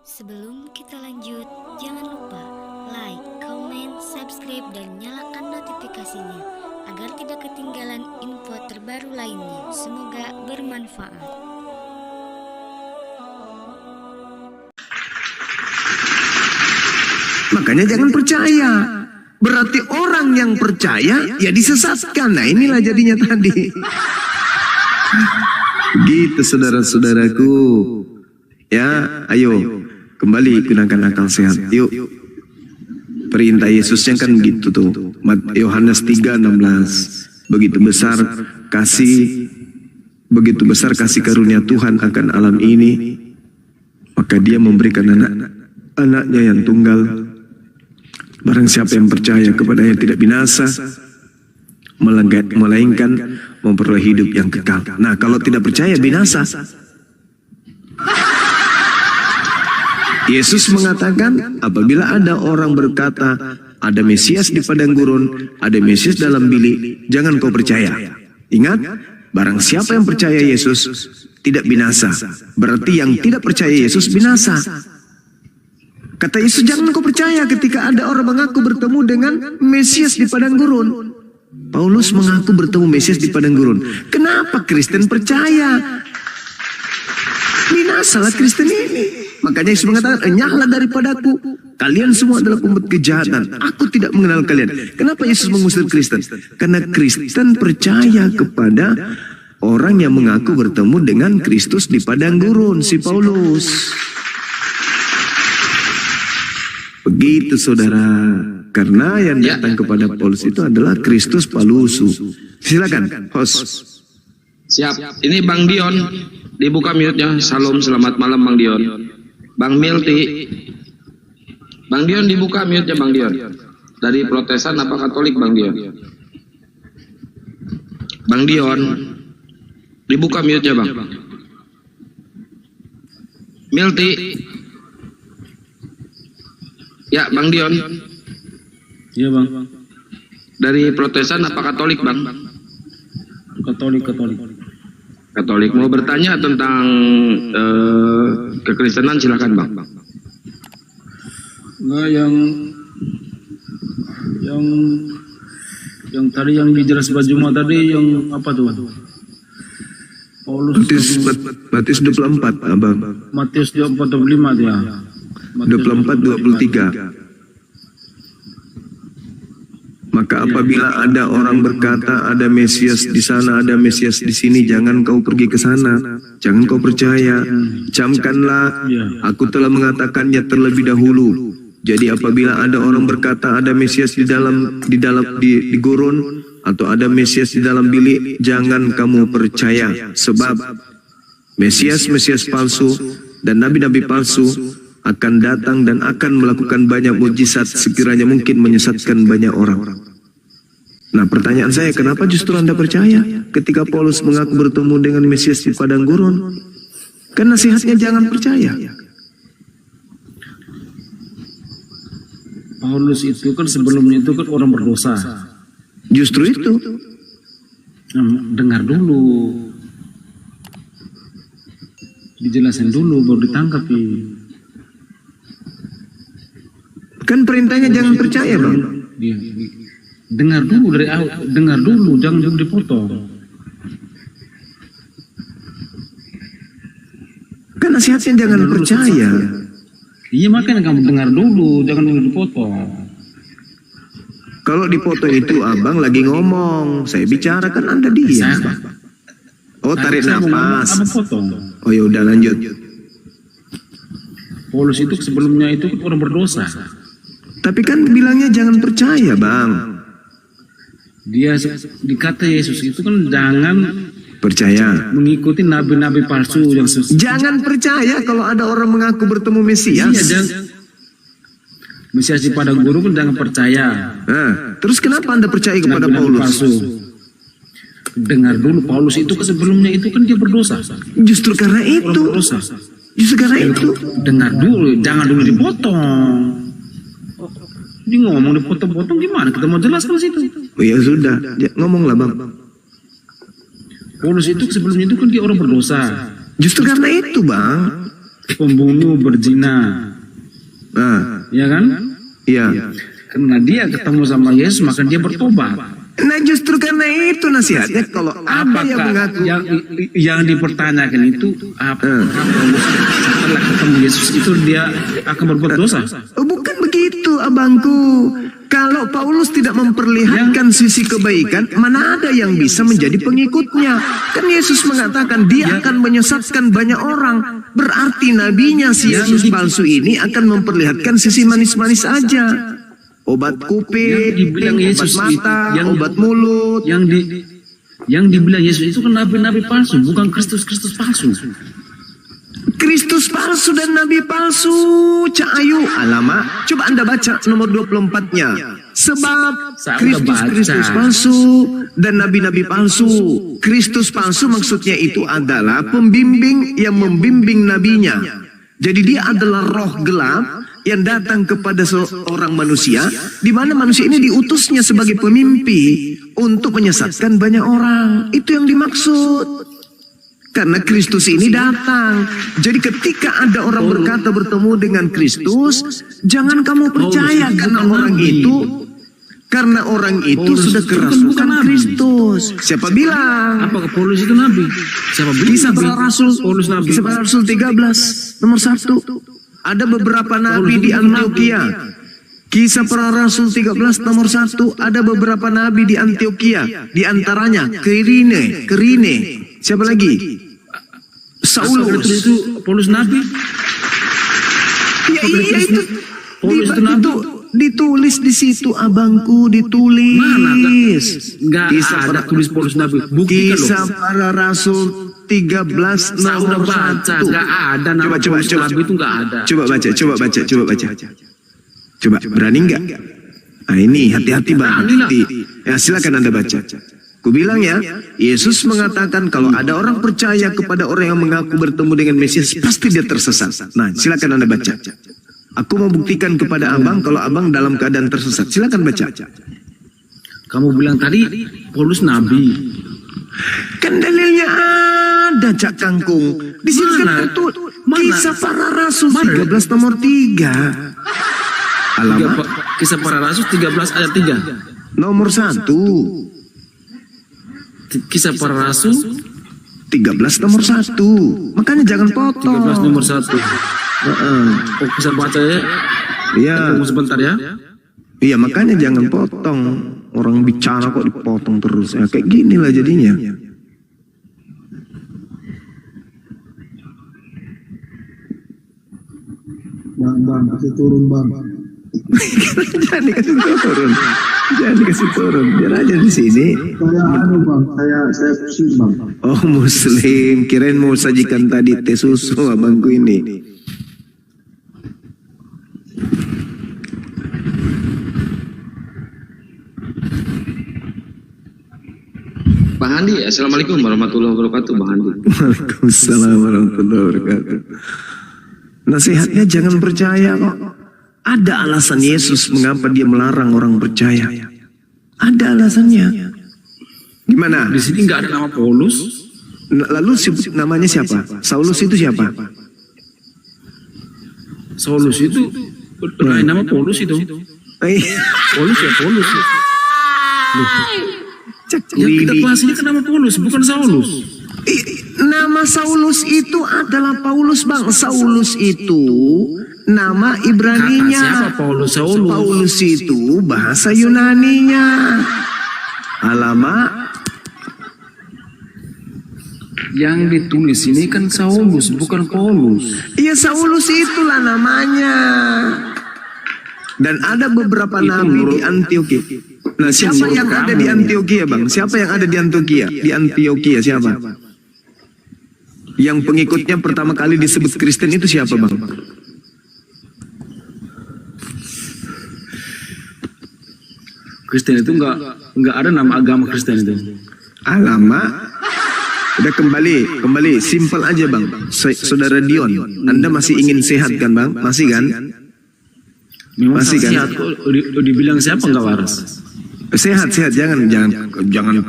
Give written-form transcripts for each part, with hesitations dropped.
Sebelum kita lanjut, jangan lupa like, comment, subscribe, dan nyalakan notifikasinya agar tidak ketinggalan info terbaru lainnya. Semoga bermanfaat. Makanya jangan percaya. Berarti orang yang percaya ya disesatkan. Nah inilah jadinya tadi. Gitu saudara-saudaraku. Ya, ayo kembali gunakan akal sehat. Yuk. Perintah Yesusnya kan gitu tuh. Yohanes 3:16. Begitu besar kasih karunia Tuhan akan alam ini, maka Dia memberikan anaknya yang tunggal. Barang siapa yang percaya kepadanya tidak binasa, melainkan memperoleh hidup yang kekal. Nah, kalau tidak percaya binasa. Yesus mengatakan, apabila ada orang berkata, ada Mesias di padang gurun, ada Mesias dalam bilik, jangan kau percaya. Ingat, barang siapa yang percaya Yesus tidak binasa. Berarti yang tidak percaya Yesus binasa. Kata Yesus, jangan kau percaya ketika ada orang mengaku bertemu dengan Mesias di padang gurun. Paulus mengaku bertemu Mesias di padang gurun. Kenapa Kristen percaya? Binasalah Kristen ini. Makanya Yesus mengatakan, enyahlah daripadaku. Kalian semua adalah pembuat kejahatan. Aku tidak mengenal kalian. Kenapa Yesus mengusir Kristen? Karena Kristen percaya kepada orang yang mengaku bertemu dengan Kristus di padang gurun, si Paulus. Begitu saudara, karena yang datang kepada Paulus itu adalah Kristus Paulusu. Silakan, host. Siap. Ini Bang Dion, dibuka mute-nya. Salam, selamat malam Bang Dion. Bang Milti. Bang Dion dibuka mute-nya Bang Dion. Dari Protestan apa Katolik Bang Dion? Bang Dion, dibuka mute-nya Bang. Milti. Ya, Bang Dion. Iya, Bang. Dari Protestan apa Katolik, Bang? Katolik. Katolik. Mau bertanya tentang kekristenan, silakan, Bang. Enggak, yang tadi yang dijelas Bajuma tadi yang apa tuh? Paulus Matius 24, Abang. Matius 24:25 dia. 24-23. Maka apabila ada orang berkata ada Mesias di sana, ada Mesias di sini, jangan kau pergi ke sana, jangan kau percaya. Camkanlah, aku telah mengatakannya terlebih dahulu. Jadi apabila ada orang berkata ada Mesias di gurun atau ada Mesias di dalam bilik, jangan kamu percaya. Sebab Mesias palsu dan nabi-nabi palsu akan datang dan akan melakukan banyak mujizat sekiranya mungkin menyesatkan banyak orang. Nah, pertanyaan saya, kenapa justru Anda percaya ketika Paulus mengaku bertemu dengan Mesias di padang gurun? Kan nasihatnya jangan percaya. Paulus itu kan sebelumnya itu kan orang berdosa. Justru itu. Dengar dulu. Dijelasin dulu baru ditangkap. Kan perintahnya jangan percaya, Bang. Dengar dulu dari awal, dengar dulu, jangan dipotong. Kan nasihatnya jangan percaya. Iya, makanya kamu dengar dulu, jangan dipotong. Kalau dipotong itu Abang lagi ngomong, saya bicara, kan Anda diam. Oh, tarik nafas. Oh ya udah, lanjut. Paulus itu sebelumnya itu orang berdosa. Tapi kan bilangnya jangan percaya, Bang. Dia dikata Yesus itu kan jangan percaya, mengikuti nabi-nabi palsu yang jangan percaya kalau ada orang mengaku bertemu Mesias. Iya, Mesias di padang gurun kan jangan percaya. Nah, terus kenapa Anda percaya kepada nabi-nabi Paulus? Palsu. Dengar dulu, Paulus itu sebelumnya itu kan dia berdosa. Justru karena itu. Justru karena itu. Dengar dulu, jangan dulu dipotong. Dia ngomong dipotong-potong gimana? Kita mau jelaskan situ. Oh ya sudah, ya, ngomonglah Bang. Paulus itu sebelumnya itu kan dia orang berdosa. Justru karena itu Bang. pembunuh berzina. Nah, Ya kan? iya. Karena dia ketemu sama Yesus, maka dia bertobat. Nah justru karena itu nasihatnya kalau ada yang mengaku yang dipertanyakan itu apa? Setelah ketemu Yesus itu dia akan berbuat dosa? bukan begitu abangku. Kalau Paulus tidak memperlihatkan sisi kebaikan, mana ada yang bisa menjadi pengikutnya? Kan Yesus mengatakan dia akan menyesatkan banyak orang. Berarti nabinya si Yesus palsu ini akan memperlihatkan sisi manis-manis aja. Obat kuping, Yang dibilang Yesus obat mata, itu, obat mulut. Yang dibilang Yesus itu kan nabi-nabi palsu, bukan Kristus palsu. Kristus palsu dan nabi palsu. Cak Ayu, alamak. Coba Anda baca nomor 24-nya. Sebab Saya udah baca. Kristus palsu dan nabi-nabi palsu. Kristus palsu maksudnya itu adalah pembimbing yang membimbing nabinya. Jadi dia adalah roh gelap yang datang kepada seorang manusia, di mana manusia ini diutusnya sebagai pemimpi untuk menyesatkan banyak orang. Itu yang dimaksud. Karena Kristus ini datang. Jadi ketika ada orang berkata bertemu dengan Kristus, jangan kamu percaya karena orang itu sudah kerasukan Kristus. Siapa bilang? Apakah Paulus itu nabi? Siapa bilang? Kisah para Rasul, Paulus nabi. Kisah para Rasul 13 nomor 1. Ada beberapa nabi di Antioquia. Kisah para Rasul 13 nomor 1. Ada beberapa nabi di Antioquia. Di antaranya Kirine. Siapa lagi? Saulus. Itu Paulus nabi. Ya iya itu. Paulus itu nabi. Ditulis di situ abangku, ditulis. Mana? Enggak ada tulis Paulus nabi. Buktikan Kisah loh. para Rasul 13 Saya udah nomor baca, 1. enggak ada nama Paulus nabi itu enggak ada. Coba baca. Coba, berani enggak? Nah ini hati-hati bang. Ya silakan Anda baca. Ku bilang ya, Yesus mengatakan kalau ada orang percaya kepada orang yang mengaku bertemu dengan Mesias, pasti dia tersesat. Nah silakan Anda baca. Aku mau buktikan kepada abang kalau abang dalam keadaan tersesat. Silakan baca. Kamu bilang tadi Paulus nabi. Kan dalilnya ada Cak Kangkung. Di sini kan betul. Kisah para Rasul 13 nomor 3. Alamat. Kisah para Rasul 13 ayat 3. Nomor 1. Kisah para Rasul 13 nomor 1. Makanya jangan potong. 13 nomor 1. Oh, bisa baca ya? Iya. Tunggu sebentar ya. Iya, makanya jangan potong. Orang bicara kok dipotong terus. Ya, kayak gini lah jadinya. Bang, kasih turun bang. Jangan dikasih turun. Biar aja di sini. Saya pusing bang. Oh muslim, kirain mau sajikan tadi teh susu abangku ini. Bang Andi, assalamualaikum warahmatullahi wabarakatuh, Bang Andi. Waalaikumsalam warahmatullahi wabarakatuh. Nasihatnya jangan percaya kok. Ada alasan Yesus mengapa dia melarang orang percaya. Ada alasannya. Gimana? Di sini nggak ada nama Paulus. Lalu namanya siapa? Saulus itu siapa? Saulus itu nama Paulus itu. Paulus ya Paulus. Yang kita bahas ini kan nama Paulus, bukan Saulus. Nama Saulus itu adalah Paulus bang. Saulus itu nama Ibraninya. Siapa Paulus? Saulus. Paulus itu bahasa Yunaninya. Alamak. Yang ditulis ini kan Saulus, bukan Paulus. Iya Saulus itulah namanya. Dan ada beberapa nabi di Antioquia. Nah siapa yang ada di Antioquia bang? Siapa yang ada di Antioquia? Di Antioquia siapa? Yang pengikutnya pertama kali disebut Kristen itu siapa bang? Kristen itu nggak ada nama agama Kristen itu. Alamak. Udah kembali, simpel aja bang. Saudara Dion, Anda masih ingin sehat kan bang? Masih kan? Memang Masih kan? sehat kok dibilang siapa nggak waras? Sehat, jangan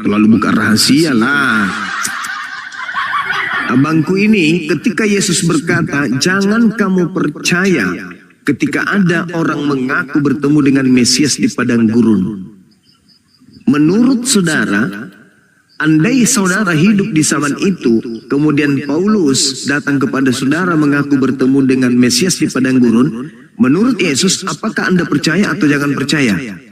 terlalu buka rahasia lah. Abangku ini ketika Yesus berkata, jangan kamu percaya ketika ada orang mengaku bertemu dengan Mesias di padang gurun. Menurut saudara, andai saudara hidup di zaman itu, kemudian Paulus datang kepada saudara mengaku bertemu dengan Mesias di padang gurun, menurut Yesus, apakah Anda percaya atau jangan percaya?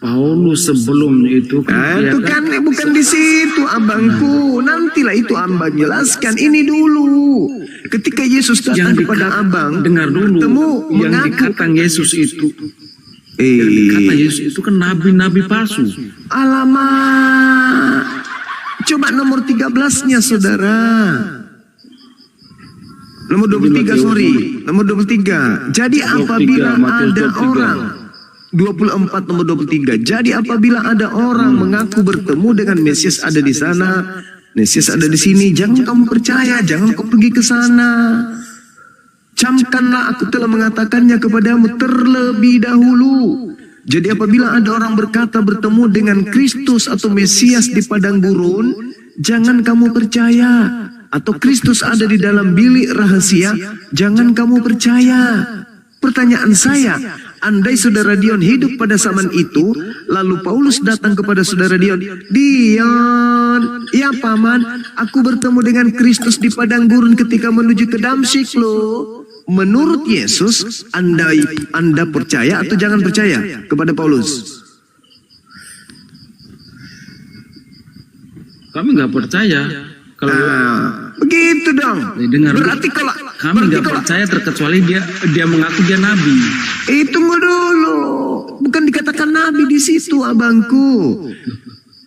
Paulus sebelum itu Itu kan bukan di situ abangku. Nantilah itu abang jelaskan. Ini dulu. Ketika Yesus datang kepada abang, dengar dulu, bertemu yang mengaku. dikatakan Yesus itu, yang dikata Yesus itu kan nabi-nabi palsu. Alamak. Coba nomor 13-nya saudara. Nomor 23 sorry. Nomor 23. Jadi apabila ada orang 24 nomor 23. Jadi apabila ada orang mengaku bertemu dengan Mesias ada di sana, Mesias ada di sini, jangan kamu percaya, jangan kau pergi ke sana. Camkanlah aku telah mengatakannya kepadamu terlebih dahulu. Jadi apabila ada orang berkata bertemu dengan Kristus atau Mesias di padang gurun, jangan kamu percaya. Atau Kristus ada di dalam bilik rahasia, jangan kamu percaya. Pertanyaan saya, andai saudara Dion hidup pada zaman itu, lalu Paulus datang kepada saudara Dion, Dion, ya paman, aku bertemu dengan Kristus di padang gurun ketika menuju ke Damsyik loh. Menurut Yesus, andai Anda percaya atau jangan percaya kepada Paulus? Kami nggak percaya. Kalau begitu dong. dengar, Berarti kalau kami nggak percaya terkecuali dia mengaku dia nabi. Tunggu dulu, bukan dikatakan nabi di situ abangku.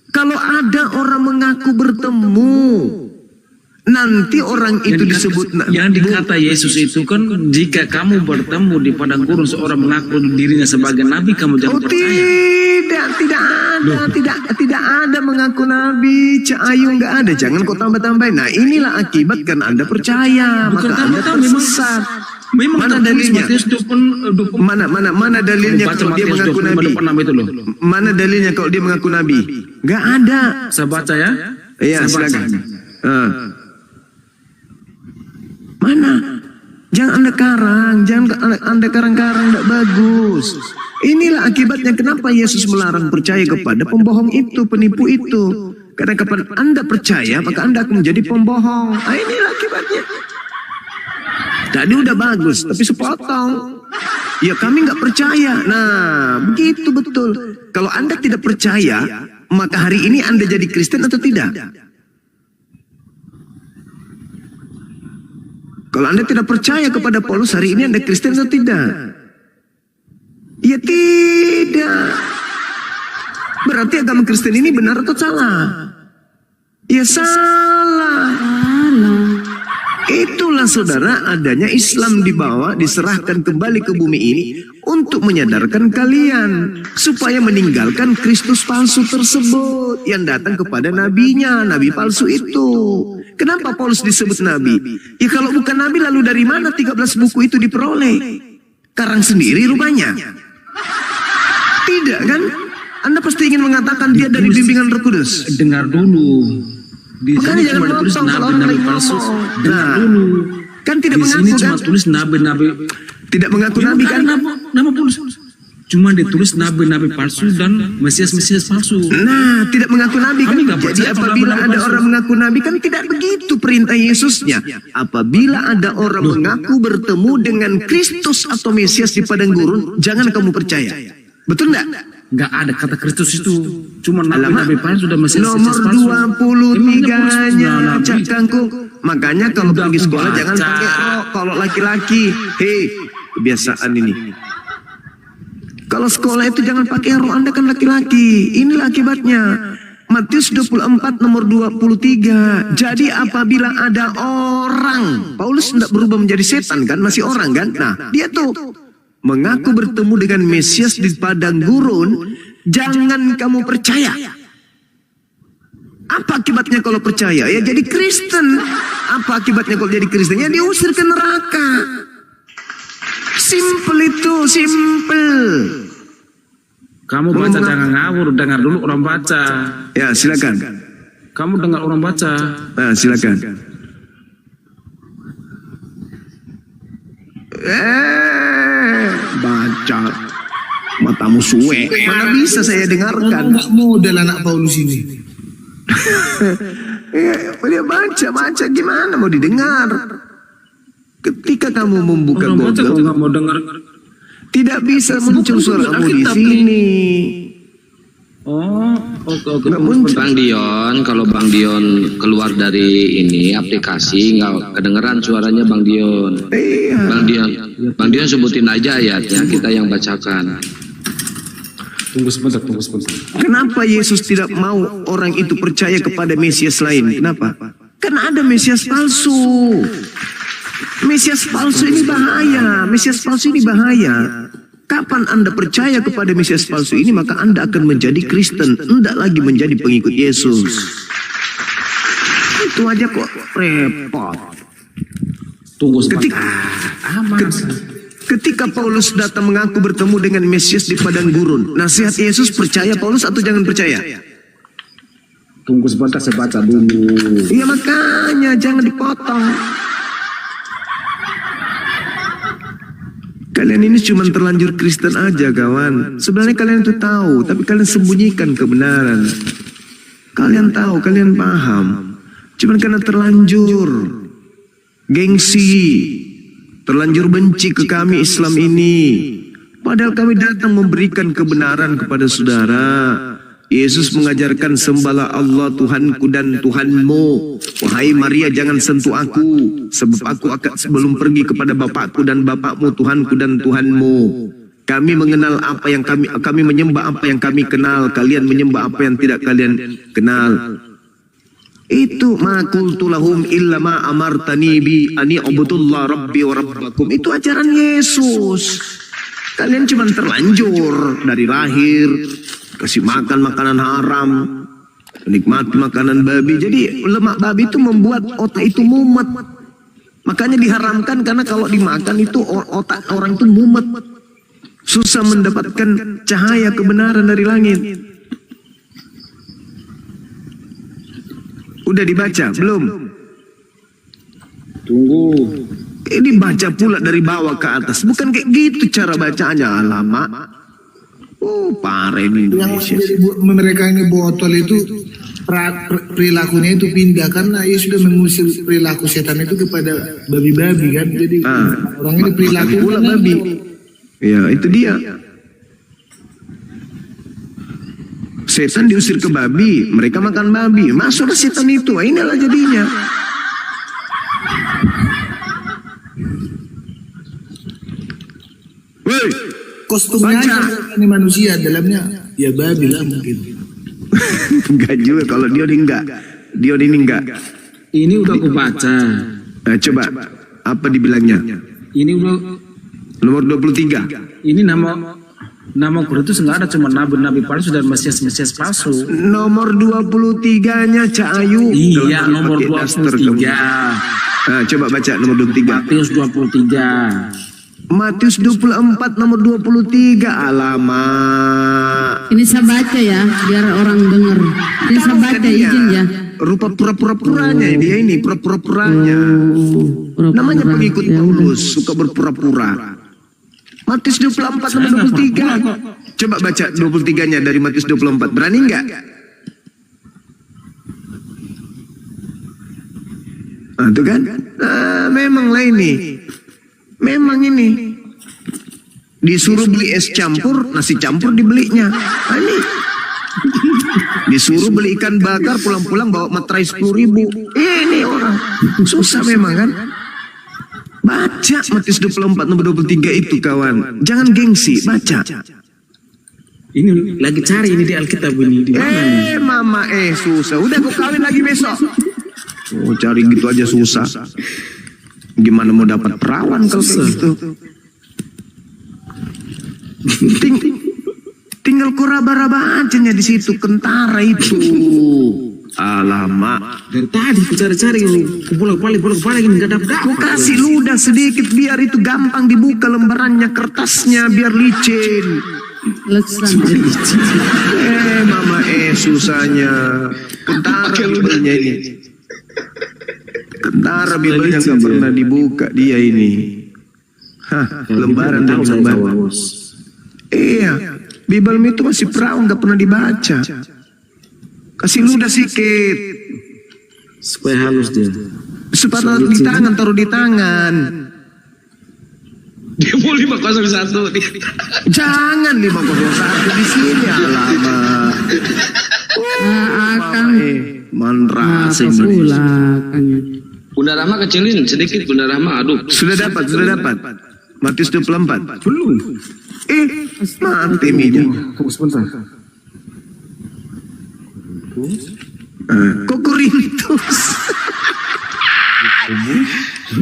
Kalau ada orang mengaku bertemu, nanti orang itu disebut nabi. Yang dikata Yesus itu kan, jika kamu bertemu di padang gurun seorang mengaku dirinya sebagai nabi, kamu jangan percaya. Tidak ada mengaku nabi. Cahayu nggak ada. Jangan kau tambah-tambahin. Nah inilah akibat kan Anda percaya, Bukan maka Anda tersesat. Memang Mana dalilnya? Mana dalilnya kalau dia mengaku nabi? Mana dalilnya kalau dia mengaku nabi? Nggak ada. Saya baca ya. Iya, Saya baca. silakan. Mana? Jangan Anda karang, jangan Anda karang-karang, tidak bagus. Inilah akibatnya kenapa Yesus melarang percaya kepada pembohong itu, penipu itu. Karena kapan Anda percaya, maka Anda akan menjadi pembohong. Nah, inilah akibatnya. Tadi udah bagus, tapi sepotong. Ya kami nggak percaya. Nah, begitu betul. Kalau Anda tidak percaya, maka hari ini Anda jadi Kristen atau tidak? Kalau Anda tidak percaya kepada Paulus, hari ini Anda Kristen atau tidak? Ya tidak. Berarti agama Kristen ini benar atau salah? Ya salah. Itulah saudara adanya Islam dibawa, diserahkan kembali ke bumi ini untuk menyadarkan kalian supaya meninggalkan Kristus palsu tersebut yang datang kepada nabinya, nabi palsu itu. Kenapa Paulus disebut nabi? Ya kalau bukan nabi lalu dari mana 13 buku itu diperoleh? Karang sendiri rupanya. Tidak kan? Anda pasti ingin mengatakan dia dari bimbingan Roh Kudus. Dengar dulu. Di Makanya sini jangan cuma ditulis potong kalau orang nabi-nabi lagi palsu. ngomong. Dengar Nah, dulu. Kan tidak Di sini mengaku cuma kan? tulis nabi-nabi. Tidak mengaku nabi kan? Nama Paulus. Cuma ditulis nabi-nabi palsu dan Mesias-Mesias palsu. Nah, tidak mengaku nabi kan? Kami nggak Jadi percaya apabila kalau ada nabi orang mengaku nabi kan tidak begitu perintah Yesusnya. Apabila ada orang mengaku bertemu dengan Kristus atau Mesias di padang gurun, jangan kamu percaya. Betul enggak? Nggak ada kata Kristus itu. Cuma nabi-nabi palsu dan Mesias-Mesias Nomor palsu. 23-nya Emangnya Cak Kangkung. Makanya kalau Udah pergi sekolah baca. jangan pakai rok. Kalau laki-laki, hei, kebiasaan ini. Kalau sekolah itu jangan pakai rok, Anda kan laki-laki. Inilah akibatnya. Matius 24 nomor 23. Jadi apabila ada orang, Paulus tidak berubah menjadi setan kan, masih orang kan? Nah, dia tuh mengaku bertemu dengan Mesias di padang gurun, jangan kamu percaya. Apa akibatnya kalau percaya? Ya jadi Kristen. Apa akibatnya kalau jadi Kristen? Ya diusir ke neraka. Simple itu, simple. Kamu baca jangan ngawur, dengar dulu orang baca. Ya, silakan. Kamu dengar orang baca. Nah, silakan. Baca. Matamu suwe. Mana bisa saya dengarkan? Enggak model anak Paulus ini. Dia baca gimana mau didengar? Ketika kamu membuka Orang baca kok Google, nggak mau dengar. tidak bisa muncul suaramu di Alkitab sini. Oh, oke. Nggak muncul. Bang Dion, kalau Bang Dion keluar dari ini aplikasi nggak kedengeran suaranya Bang Dion. Iya. Bang Dion sebutin aja ayatnya, kita yang bacakan. Tunggu sebentar. Kenapa Yesus tidak mau orang itu percaya kepada Mesias lain? Kenapa? Karena ada Mesias palsu. Mesias palsu ini bahaya. Kapan Anda percaya kepada Mesias palsu ini, maka Anda akan menjadi Kristen, tidak lagi menjadi pengikut Yesus. Itu aja kok repot. Tunggu sebentar. Ketika Paulus datang mengaku bertemu dengan Mesias di padang gurun, nasihat Yesus, percaya Paulus atau jangan percaya? Tunggu sebentar, saya baca dulu. Iya, makanya jangan dipotong. Kalian ini cuma terlanjur Kristen aja, kawan. Sebenarnya kalian itu tahu, tapi kalian sembunyikan kebenaran. Kalian tahu, kalian paham. Cuman karena terlanjur gengsi, terlanjur benci ke kami Islam ini. Padahal kami datang memberikan kebenaran kepada saudara. Yesus mengajarkan sembahlah Allah Tuhanku dan Tuhanmu. Wahai Maria, jangan sentuh aku, sebab aku akan sebelum pergi kepada Bapakku dan Bapakmu, Tuhanku dan Tuhanmu. Kami mengenal apa yang kami menyembah apa yang kami kenal. Kalian menyembah apa yang tidak kalian kenal. Itu ma qultu lahum illa ma amartani bi ani ubudullah rabbi wa rabbakum. Itu ajaran Yesus. Kalian cuma terlanjur dari lahir kasih makan makanan haram, menikmati makanan babi. Jadi lemak babi itu membuat otak itu mumet. Makanya diharamkan, karena kalau dimakan itu otak orang itu mumet. Susah mendapatkan cahaya kebenaran dari langit. Udah dibaca belum? Tunggu. Ini baca pula dari bawah ke atas. Bukan kayak gitu cara bacanya, lama. Parah ini Yang Indonesia. menjadi mereka ini botol itu perilakunya itu pindah, karena ia sudah mengusir perilaku setan itu kepada babi-babi kan. Jadi orang ini perilaku Pula babi. Ya, itu dia. Setan diusir ke babi, mereka makan babi. Masuklah setan itu. Inilah jadinya. Woi, kostumnya aja ini manusia, dalamnya ya babi lah mungkin. enggak juga kalau Dion enggak. Dion ini enggak. Ini udah aku baca. Nah, coba apa dibilangnya? Ini udah, Nomor 23. ini nama Kristus nggak ada, cuma nabi-nabi palsu dan mesias palsu. Nomor 23-nya Cak Ayu. Iya, Kalau nomor pakai daster kamu. 23. Nah, coba baca nomor 23. Matius 23. Matius 24 nomor 23. Alamak. Ini saya baca ya, biar orang dengar. Ini saya baca, izin ya. Rupa pura-pura-puranya dia ini, pura-pura-puranya. Namanya pengikut Paulus, suka berpura-pura. Matius 24 nomor 23. Coba baca 23-nya dari Matius 24. Berani enggak? Ah, itu kan? Nah, memang lah ini. Memang ini. Disuruh beli es campur, nasi campur dibelinya. Nah, ini. Disuruh beli ikan bakar, pulang-pulang bawa materai 10.000. Ini orang. Susah memang kan? Baca Matius 24 nomor 23 itu, kawan. Jangan gengsi, baca. Ini lagi cari ini di Alkitab ini di mana nih? Mama susah. Udah kau kawin lagi besok. Oh, cari gitu aja susah. Gimana mau dapat perawan kalau kayak gitu? Tinggal kau raba-raba aja di situ, kentara itu. Alamak. Dari tadi aku cari-cari, aku bolak-balik ini nggak dapat. Kau kasih ludah sedikit biar itu gampang dibuka lembarannya, kertasnya biar licin. Lesan. Mama susahnya. Kentara Bibelnya ini. Kentara Bibelnya nggak pernah dibuka dia ini. Hah, lembaran demi lembaran. Iya, Bibel itu masih perawan nggak pernah dibaca. Kasih ludah sikit. Supaya halus dia. Supaya taruh di tangan, taruh di tangan. Dia mau 501. Jangan 501 di sini, alamak. Akan Manrasa pula kan. Bunda Rahma kecilin sedikit, Bunda Rahma. Aduh. Sudah dapat. Matius 24. Belum. Mati meja. Tunggu sebentar. Kok Korintus?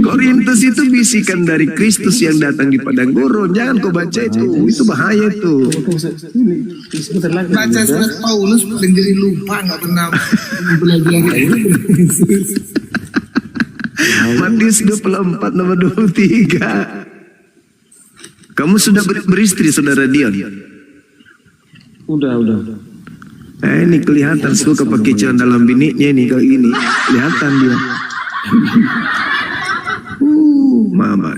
Korintus itu bisikan dari Kristus yang datang di padang gurun. Jangan kau baca itu bahaya itu. Sebentar lagi. Baca surat Paulus dan jadi lupa nggak pernah belajar itu. Matius 24 nomor 23. Kamu sudah beristri, saudara Dion? Udah. Ini kelihatan suka pakai celana dalam bininya ini kayak gini. Kelihatan dia. Mama